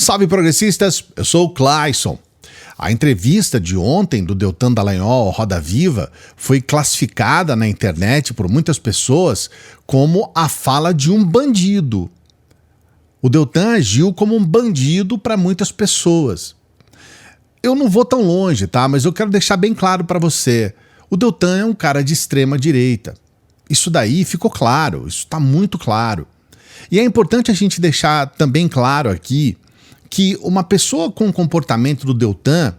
Salve progressistas, eu sou o Clayson. A entrevista de ontem do Deltan Dallagnol ao Roda Viva foi classificada na internet por muitas pessoas como a fala de um bandido. O Deltan agiu como um bandido para muitas pessoas. Eu não vou tão longe, tá? Mas eu quero deixar bem claro para você. O Deltan é um cara de extrema direita. Isso daí ficou claro, isso está muito claro. E é importante a gente deixar também claro aqui que uma pessoa com o comportamento do Deltan,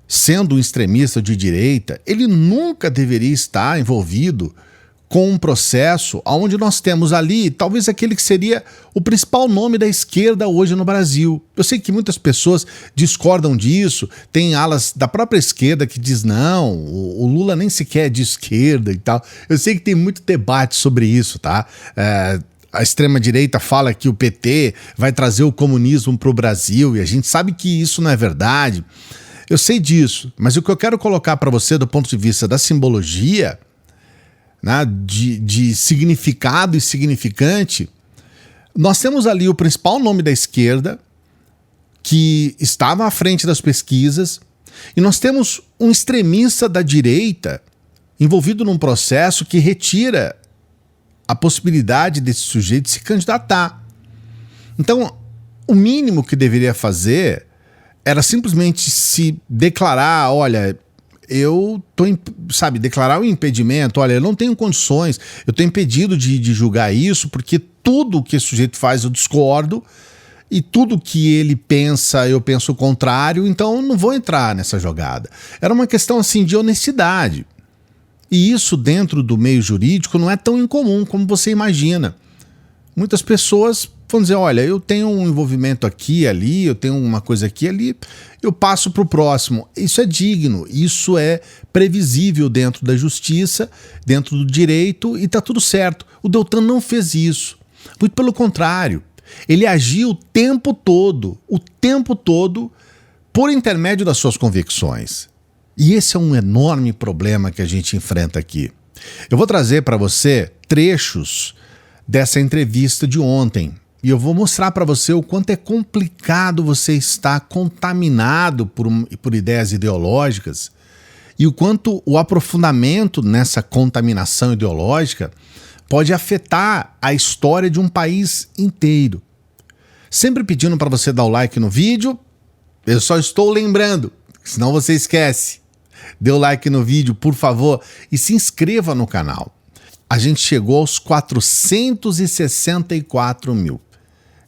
sendo um extremista de direita, ele nunca deveria estar envolvido com um processo onde nós temos ali, talvez aquele que seria o principal nome da esquerda hoje no Brasil. Eu sei que muitas pessoas discordam disso, tem alas da própria esquerda que diz não, o Lula nem sequer é de esquerda e tal. Eu sei que tem muito debate sobre isso, tá? A extrema-direita fala que o PT vai trazer o comunismo para o Brasil e a gente sabe que isso não é verdade. Eu sei disso, mas o que eu quero colocar para você do ponto de vista da simbologia, né, de significado e significante, nós temos ali o principal nome da esquerda que estava à frente das pesquisas e nós temos um extremista da direita envolvido num processo que retira a possibilidade desse sujeito se candidatar. Então, o mínimo que deveria fazer era simplesmente se declarar, olha, eu tô, declarar o impedimento, olha, eu não tenho condições, eu tô impedido de julgar isso, porque tudo que esse sujeito faz eu discordo, e tudo que ele pensa, eu penso o contrário, então eu não vou entrar nessa jogada. Era uma questão assim de honestidade. E isso dentro do meio jurídico não é tão incomum como você imagina. Muitas pessoas vão dizer, olha, eu tenho um envolvimento aqui, ali, eu tenho uma coisa aqui, ali, eu passo para o próximo. Isso é digno, isso é previsível dentro da justiça, dentro do direito e está tudo certo. O Deltan não fez isso. Muito pelo contrário, ele agiu o tempo todo, por intermédio das suas convicções. E esse é um enorme problema que a gente enfrenta aqui. Eu vou trazer para você trechos dessa entrevista de ontem e eu vou mostrar para você o quanto é complicado você estar contaminado por ideias ideológicas e o quanto o aprofundamento nessa contaminação ideológica pode afetar a história de um país inteiro. Sempre pedindo para você dar o like no vídeo, eu só estou lembrando, senão você esquece. Dê o like no vídeo, por favor, e se inscreva no canal. A gente chegou aos 464 mil.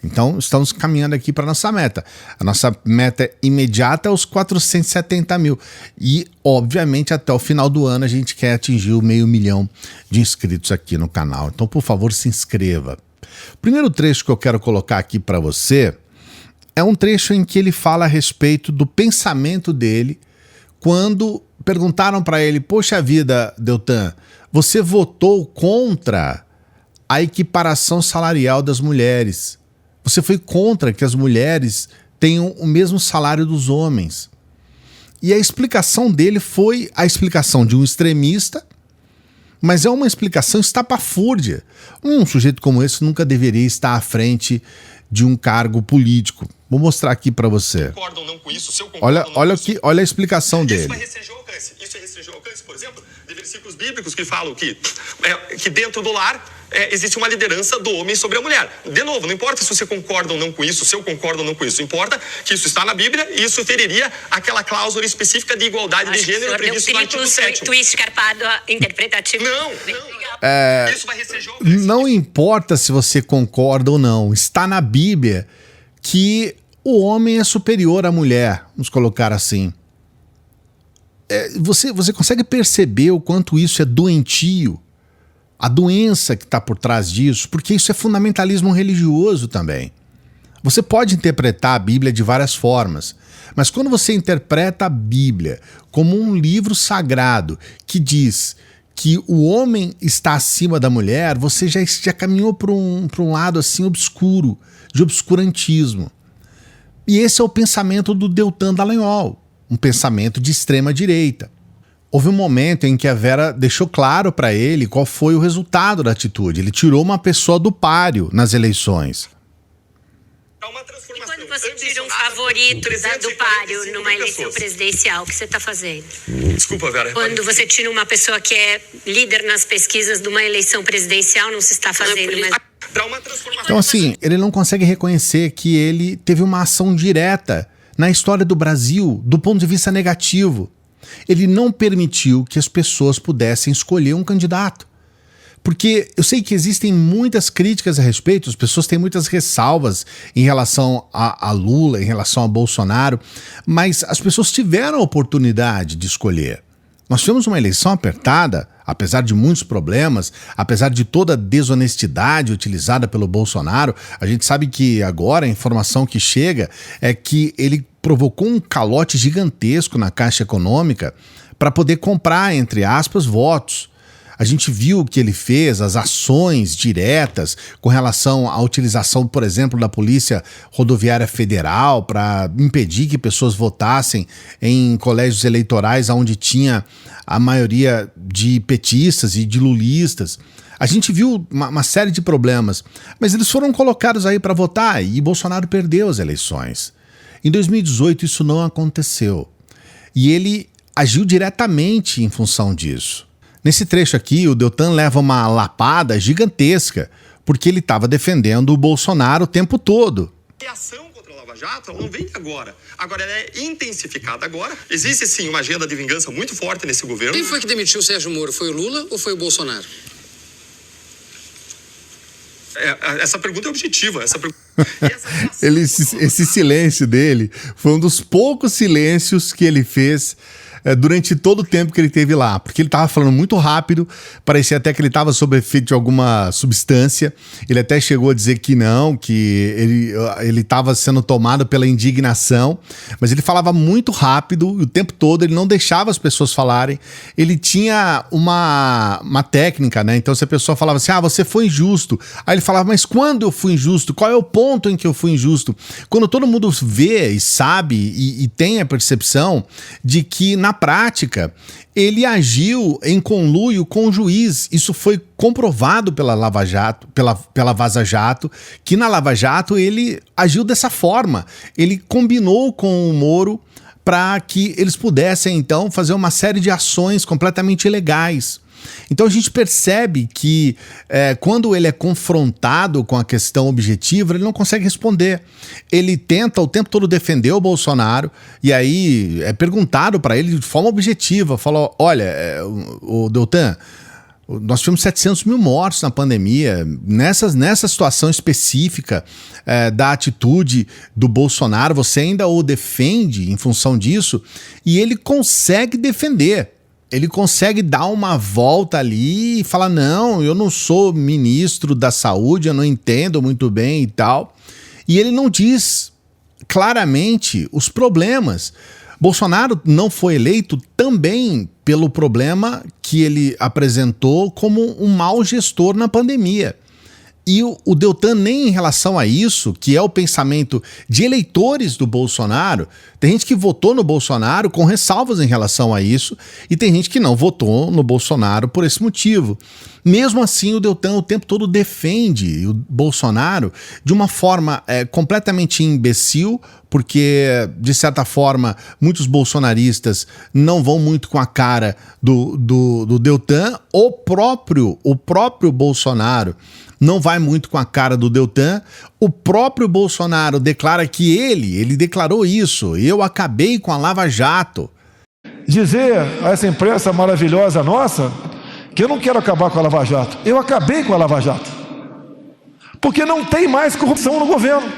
Então, estamos caminhando aqui para a nossa meta. A nossa meta imediata é os 470 mil. E, obviamente, até o final do ano a gente quer atingir o 500 mil de inscritos aqui no canal. Então, por favor, se inscreva. O primeiro trecho que eu quero colocar aqui para você é um trecho em que ele fala a respeito do pensamento dele quando perguntaram para ele, poxa vida, Deltan, você votou contra a equiparação salarial das mulheres. Você foi contra que as mulheres tenham o mesmo salário dos homens. E a explicação dele foi a explicação de um extremista, mas é uma explicação estapafúrdia. Um sujeito como esse nunca deveria estar à frente de um cargo político. Vou mostrar aqui para você. Olha a explicação dele. Isso é restringir o alcance, por exemplo, de versículos bíblicos que falam que dentro do lar existe uma liderança do homem sobre a mulher. De novo, não importa se você concorda ou não com isso, se eu concordo ou não com isso, importa que isso está na Bíblia e isso feriria aquela cláusula específica de igualdade de gênero prevista no artigo 7º. Twist escarpado interpretativo. Isso vai restringir o alcance. Não importa se você concorda ou não, está na Bíblia que o homem é superior à mulher, vamos colocar assim. Você consegue perceber o quanto isso é doentio? A doença que está por trás disso, porque isso é fundamentalismo religioso também. Você pode interpretar a Bíblia de várias formas, mas quando você interpreta a Bíblia como um livro sagrado que diz que o homem está acima da mulher, você já caminhou para um lado assim obscuro, de obscurantismo. E esse é o pensamento do Deltan Dallagnol, um pensamento de extrema direita. Houve um momento em que a Vera deixou claro para ele qual foi o resultado da atitude. Ele tirou uma pessoa do páreo nas eleições. E quando você tira um favorito do páreo numa eleição presidencial, o que você está fazendo? Desculpa, Vera. Quando você tira uma pessoa que é líder nas pesquisas de uma eleição presidencial, não se está fazendo, mas... Então, assim, ele não consegue reconhecer que ele teve uma ação direta na história do Brasil do ponto de vista negativo. Ele não permitiu que as pessoas pudessem escolher um candidato. Porque eu sei que existem muitas críticas a respeito, as pessoas têm muitas ressalvas em relação a Lula, em relação a Bolsonaro, mas as pessoas tiveram a oportunidade de escolher. Nós tivemos uma eleição apertada, apesar de muitos problemas, apesar de toda a desonestidade utilizada pelo Bolsonaro. A gente sabe que agora a informação que chega é que ele provocou um calote gigantesco na Caixa Econômica para poder comprar, entre aspas, votos. A gente viu o que ele fez, as ações diretas com relação à utilização, por exemplo, da Polícia Rodoviária Federal para impedir que pessoas votassem em colégios eleitorais onde tinha a maioria de petistas e de lulistas. A gente viu uma série de problemas, mas eles foram colocados aí para votar e Bolsonaro perdeu as eleições. Em 2018 isso não aconteceu e ele agiu diretamente em função disso. Nesse trecho aqui, o Deltan leva uma lapada gigantesca, porque ele estava defendendo o Bolsonaro o tempo todo. A ação contra a Lava Jato não vem agora. Agora ela é intensificada agora. Existe sim uma agenda de vingança muito forte nesse governo. Quem foi que demitiu o Sérgio Moro? Foi o Lula ou foi o Bolsonaro? Essa pergunta é objetiva. Esse silêncio dele foi um dos poucos silêncios que ele fez durante todo o tempo que ele esteve lá, porque ele estava falando muito rápido, parecia até que ele estava sob efeito de alguma substância. Ele até chegou a dizer que não, que ele estava sendo tomado pela indignação, mas ele falava muito rápido e o tempo todo ele não deixava as pessoas falarem. Ele tinha uma técnica, né? Então se a pessoa falava assim, você foi injusto, aí ele falava, mas quando eu fui injusto? Qual é o ponto em que eu fui injusto? Quando todo mundo vê e sabe e tem a percepção de que na prática, ele agiu em conluio com o juiz. Isso foi comprovado pela Lava Jato, pela Vaza Jato, que na Lava Jato ele agiu dessa forma. Ele combinou com o Moro para que eles pudessem, então, fazer uma série de ações completamente ilegais. Então a gente percebe que quando ele é confrontado com a questão objetiva, ele não consegue responder. Ele tenta o tempo todo defender o Bolsonaro e aí é perguntado para ele de forma objetiva, falou, olha, o Deltan, nós tivemos 700 mil mortos na pandemia, nessa situação específica da atitude do Bolsonaro, você ainda o defende em função disso? E ele consegue defender. Ele consegue dar uma volta ali e falar, não, eu não sou ministro da saúde, eu não entendo muito bem e tal. E ele não diz claramente os problemas. Bolsonaro não foi eleito também pelo problema que ele apresentou como um mau gestor na pandemia. E o Deltan nem em relação a isso, que é o pensamento de eleitores do Bolsonaro, tem gente que votou no Bolsonaro com ressalvas em relação a isso e tem gente que não votou no Bolsonaro por esse motivo. Mesmo assim, o Deltan o tempo todo defende o Bolsonaro de uma forma completamente imbecil, porque, de certa forma, muitos bolsonaristas não vão muito com a cara do Deltan. O próprio Bolsonaro não vai muito com a cara do Deltan. O próprio Bolsonaro declara que ele declarou isso, eu acabei com a Lava Jato. Dizer a essa imprensa maravilhosa nossa que eu não quero acabar com a Lava Jato, eu acabei com a Lava Jato, porque não tem mais corrupção no governo.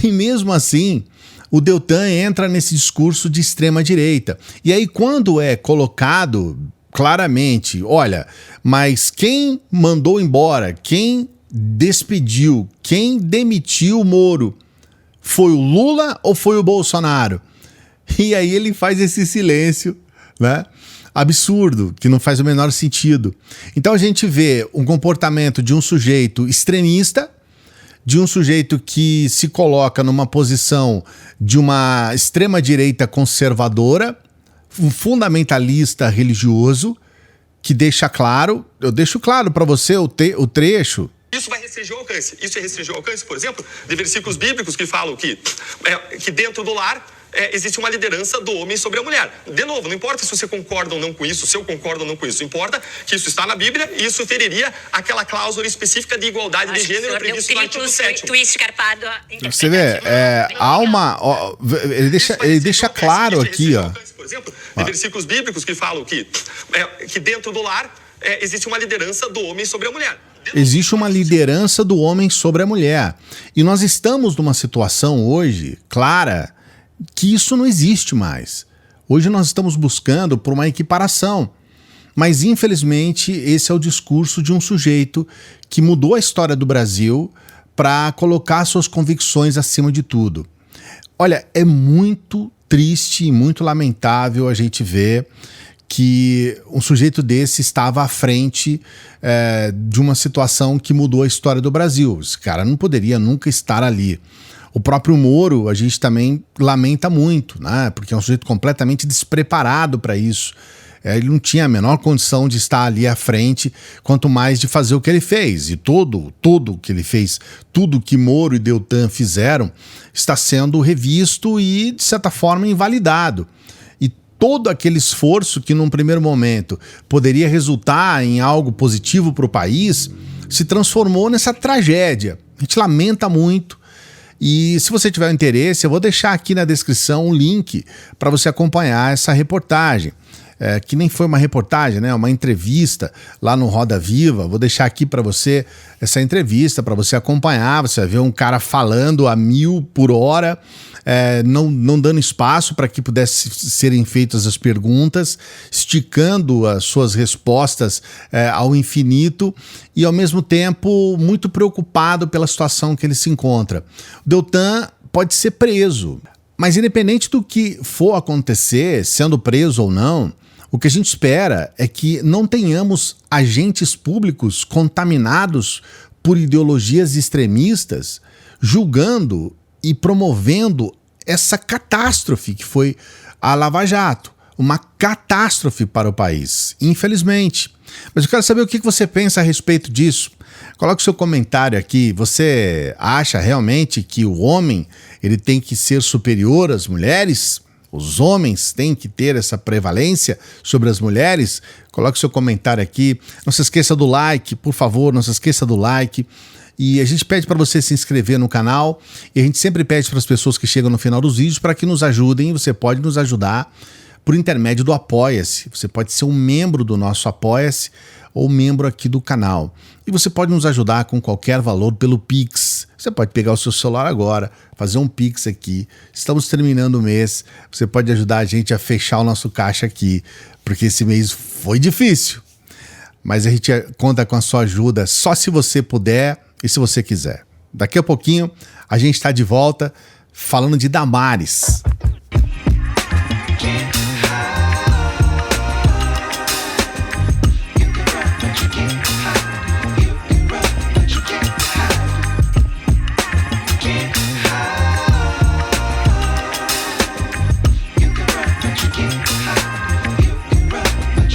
E mesmo assim, o Deltan entra nesse discurso de extrema-direita. E aí, quando é colocado claramente, olha, mas quem mandou embora, quem despediu, quem demitiu o Moro, foi o Lula ou foi o Bolsonaro? E aí ele faz esse silêncio, né? Absurdo, que não faz o menor sentido. Então a gente vê um comportamento de um sujeito extremista, de um sujeito que se coloca numa posição de uma extrema-direita conservadora, um fundamentalista religioso, que deixa claro, eu deixo claro para você o trecho. Isso vai restringir o alcance. Isso é restringir o alcance, por exemplo, de versículos bíblicos que falam que dentro do lar existe uma liderança do homem sobre a mulher. De novo, não importa se você concorda ou não com isso, se eu concordo ou não com isso. Importa que isso está na Bíblia e isso feriria aquela cláusula específica de igualdade de gênero prevista no artigo 7º. Você vê, há uma... ele deixa claro aqui, ó. Por exemplo, de versículos bíblicos que falam que dentro do lar existe uma liderança do homem sobre a mulher. Existe uma liderança do homem sobre a mulher. E nós estamos numa situação hoje, clara, que isso não existe mais. Hoje nós estamos buscando por uma equiparação. Mas, infelizmente, esse é o discurso de um sujeito que mudou a história do Brasil para colocar suas convicções acima de tudo. Olha, é muito triste e muito lamentável a gente ver que um sujeito desse estava à frente de uma situação que mudou a história do Brasil. Esse cara não poderia nunca estar ali. O próprio Moro, a gente também lamenta muito, né? Porque é um sujeito completamente despreparado para isso. Ele não tinha a menor condição de estar ali à frente, quanto mais de fazer o que ele fez. E tudo que ele fez, tudo que Moro e Deltan fizeram, está sendo revisto e, de certa forma, invalidado. E todo aquele esforço que, num primeiro momento, poderia resultar em algo positivo para o país, se transformou nessa tragédia. A gente lamenta muito. E se você tiver interesse, eu vou deixar aqui na descrição um link para você acompanhar essa reportagem. Que nem foi uma reportagem, né? Uma entrevista lá no Roda Viva. Vou deixar aqui para você essa entrevista para você acompanhar. Você vai ver um cara falando a 1000 por hora, não dando espaço para que pudesse serem feitas as perguntas, esticando as suas respostas ao infinito e, ao mesmo tempo, muito preocupado pela situação que ele se encontra. O Deltan pode ser preso, mas independente do que for acontecer, sendo preso ou não, o que a gente espera é que não tenhamos agentes públicos contaminados por ideologias extremistas, julgando e promovendo essa catástrofe que foi a Lava Jato. Uma catástrofe para o país, infelizmente. Mas eu quero saber o que você pensa a respeito disso. Coloque o seu comentário aqui. Você acha realmente que o homem ele tem que ser superior às mulheres? Os homens têm que ter essa prevalência sobre as mulheres? Coloque o seu comentário aqui. Não se esqueça do like, por favor, não se esqueça do like. E a gente pede para você se inscrever no canal. E a gente sempre pede para as pessoas que chegam no final dos vídeos para que nos ajudem. Você pode nos ajudar por intermédio do Apoia-se. Você pode ser um membro do nosso Apoia-se ou membro aqui do canal. E você pode nos ajudar com qualquer valor pelo Pix. Você pode pegar o seu celular agora, fazer um Pix aqui. Estamos terminando o mês. Você pode ajudar a gente a fechar o nosso caixa aqui, porque esse mês foi difícil. Mas a gente conta com a sua ajuda só se você puder e se você quiser. Daqui a pouquinho a gente está de volta falando de Damares.